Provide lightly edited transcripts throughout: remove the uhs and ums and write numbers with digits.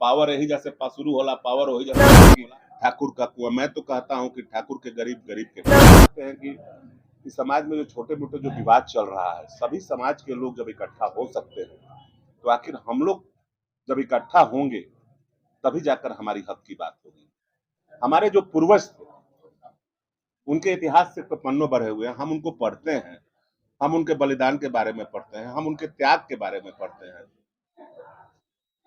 Power यही जैसे शुरू होला, पावर वही जैसे ठाकुर का कुआं। मैं तो कहता हूं कि ठाकुर के गरीब गरीब के कहते हैं कि इस समाज में जो छोटे मोटे जो विवाद चल रहा है, सभी समाज के लोग जब इकट्ठा हो सकते हैं तो आखिर हम लोग जब इकट्ठा होंगे तभी जाकर हमारी हक की बात होगी। हमारे जो पूर्वज थे उनके इतिहास से तो पन्नों भरे हुए हैं, हम उनको पढ़ते हैं, हम उनके बलिदान के बारे में पढ़ते हैं, हम उनके त्याग के बारे में पढ़ते हैं,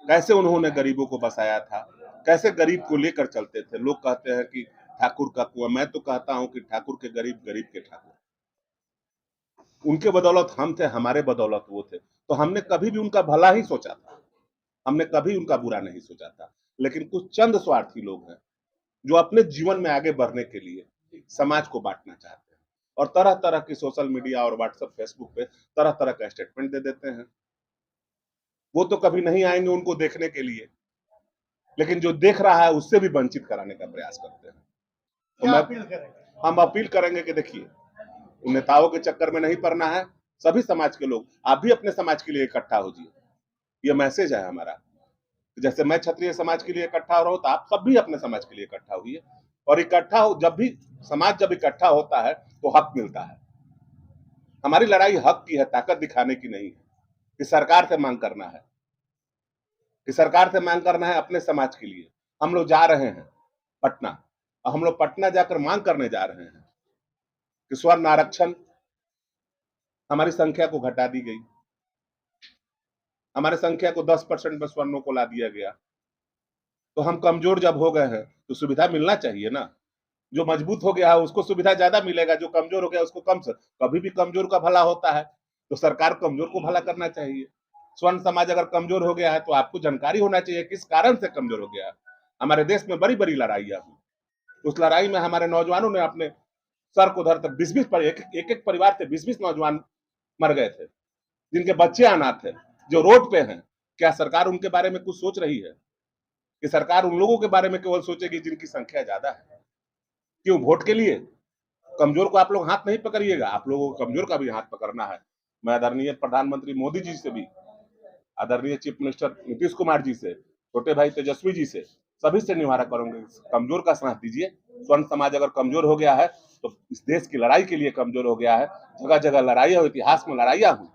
कैसे उन्होंने गरीबों को बसाया था, कैसे गरीब को लेकर चलते थे। लोग कहते हैं कि ठाकुर का कुआं, मैं तो कहता हूं कि ठाकुर के गरीब गरीब के ठाकुर। उनके बदौलत हम थे, हमारे बदौलत वो थे, तो हमने कभी भी उनका भला ही सोचा था, हमने कभी उनका बुरा नहीं सोचा था। लेकिन कुछ चंद स्वार्थी लोग हैं जो अपने जीवन में आगे बढ़ने के लिए समाज को बांटना चाहते हैं और तरह तरह की सोशल मीडिया और व्हाट्सएप फेसबुक पे तरह तरह का स्टेटमेंट दे देते हैं। वो तो कभी नहीं आएंगे उनको देखने के लिए, लेकिन जो देख रहा है उससे भी वंचित कराने का प्रयास करते हैं। तो हम अपील करेंगे कि देखिए, नेताओं के चक्कर में नहीं पड़ना है। सभी समाज के लोग, आप भी अपने समाज के लिए इकट्ठा हो जाइए, ये मैसेज है हमारा। जैसे मैं क्षत्रिय समाज के लिए इकट्ठा हो रहा हूं, तो आप सब भी अपने समाज के लिए इकट्ठा हुई। और इकट्ठा हो, जब भी समाज जब इकट्ठा होता है तो हक मिलता है। हमारी लड़ाई हक की है, ताकत दिखाने की नहीं है कि सरकार से मांग करना है, कि सरकार से मांग करना है अपने समाज के लिए। हम लोग जा रहे हैं पटना, और हम लोग पटना जाकर मांग करने जा रहे हैं कि स्वर्ण आरक्षण हमारी संख्या को घटा दी गई, हमारे संख्या को 10% में स्वर्णों को ला दिया गया। तो हम कमजोर जब हो गए हैं तो सुविधा मिलना चाहिए ना। जो मजबूत हो गया है उसको सुविधा ज्यादा मिलेगा, जो कमजोर हो गया उसको कम से। कभी भी कमजोर का भला होता है, तो सरकार कमजोर को भला करना चाहिए। स्वर्ण समाज अगर कमजोर हो गया है तो आपको जानकारी होना चाहिए किस कारण से कमजोर हो गया है। हमारे देश में बड़ी बड़ी लड़ाइयां हुई, उस लड़ाई में हमारे नौजवानों ने अपने सर को धर तक 20-20 पर एक परिवार से 20-20 नौजवान मर गए थे, जिनके बच्चे अनाथ थे, जो रोड पे हैं। क्या सरकार उनके बारे में कुछ सोच रही है? कि सरकार उन लोगों के बारे में केवल सोचेगी जिनकी संख्या ज्यादा है? क्यों? वोट के लिए? कमजोर को आप लोग हाथ नहीं पकड़िएगा, आप लोगों को कमजोर का भी हाथ पकड़ना है। मैं आदरणीय प्रधानमंत्री मोदी जी से भी, आदरणीय चीफ मिनिस्टर नीतीश कुमार जी से, छोटे भाई तेजस्वी जी से, सभी से निवारा करूंगे, कमजोर का साथ दीजिए। स्वर्ण समाज अगर कमजोर हो गया है तो इस देश की लड़ाई के लिए कमजोर हो गया है। जगह जगह लड़ाई और इतिहास में लड़ाइयां हुई,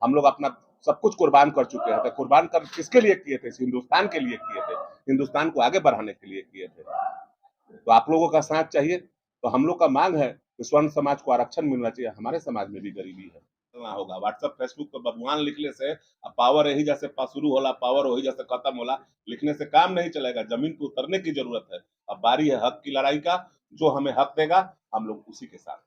हम लोग अपना सब कुछ कुर्बान कर चुके हैं। तो कुर्बान कर किसके लिए किए थे? हिंदुस्तान के लिए किए थे, हिंदुस्तान को आगे बढ़ाने के लिए किए थे। तो आप लोगों का साथ चाहिए। तो हम लोग का मांग है कि स्वर्ण समाज को आरक्षण मिलना चाहिए। हमारे समाज में भी गरीबी है, होगा। व्हाट्सएप फेसबुक पर बदनाम लिखने से, अब पावर यही जैसे शुरू होला, पावर वही जैसे खत्म होला, लिखने से काम नहीं चलेगा। जमीन पे उतरने की जरूरत है। अब बारी है हक की लड़ाई का। जो हमें हक देगा हम लोग उसी के साथ